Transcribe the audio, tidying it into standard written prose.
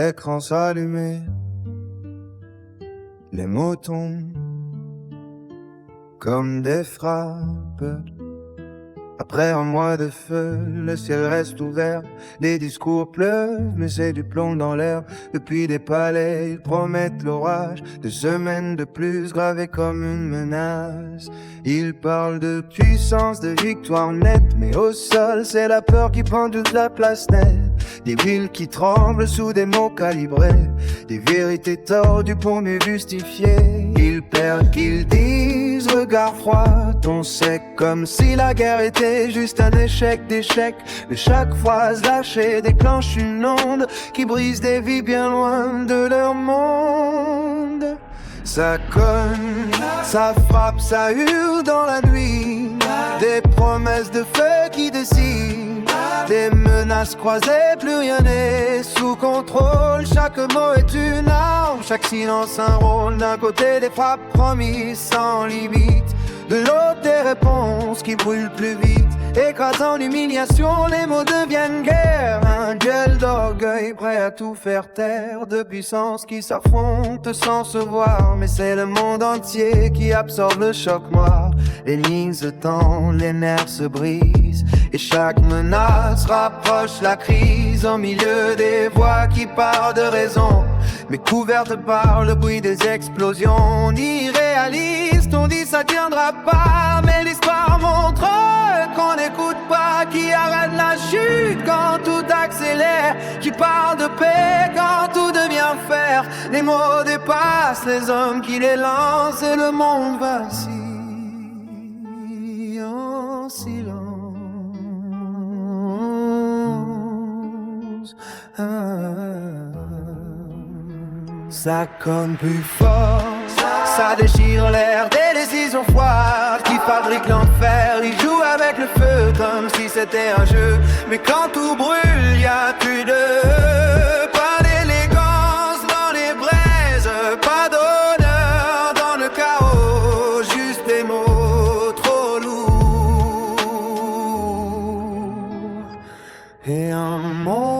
écran s'allumer, les mots tombent comme des frappes. Après un mois de feu, le ciel reste ouvert. Les discours pleuvent, mais c'est du plomb dans l'air. Depuis des palais, ils promettent l'orage. 2 semaines de plus gravées comme une menace. Ils parlent de puissance, de victoire nette, mais au sol, c'est la peur qui prend toute la place nette. Des villes qui tremblent sous des mots calibrés, des vérités tordues pour mieux justifier. Ils perdent, qu'ils disent, regard froid, ton sec, comme si la guerre était juste un échec d'échecs. Mais chaque phrase lâchée déclenche une onde qui brise des vies bien loin de leur monde. Ça cogne, ça frappe, ça hurle dans la nuit. Des promesses de feu qui décident, des menaces croisées, plus rien n'est sous contrôle. Chaque mot est une arme, chaque silence un rôle. D'un côté des frappes promises sans limite, de l'autre des réponses qui brûlent plus vite. Écrasant l'humiliation, les mots deviennent guerre. Un duel d'orgueil prêt à tout faire taire. De puissance qui s'affrontent sans se voir. Mais c'est le monde entier qui absorbe le choc noir. Les lignes se tendent, les nerfs se brisent, et chaque menace rapproche la crise. Au milieu des voix qui parlent de raison, mais couvertes par le bruit des explosions. Irréaliste, on dit ça tiendra pas, mais l'histoire montre qu'on n'écoute pas. Qui arrête la chute quand tout accélère, qui parle de paix quand tout devient fer. Les mots dépassent les hommes qui les lancent, et le monde vacille en silence. Ça cogne plus fort, ça déchire l'air, des décisions froides qui fabriquent l'enfer. Ils jouent avec le feu comme si c'était un jeu, mais quand tout brûle, y a plus de pas d'élégance dans les braises, pas d'honneur dans le chaos, juste des mots trop lourds et un mot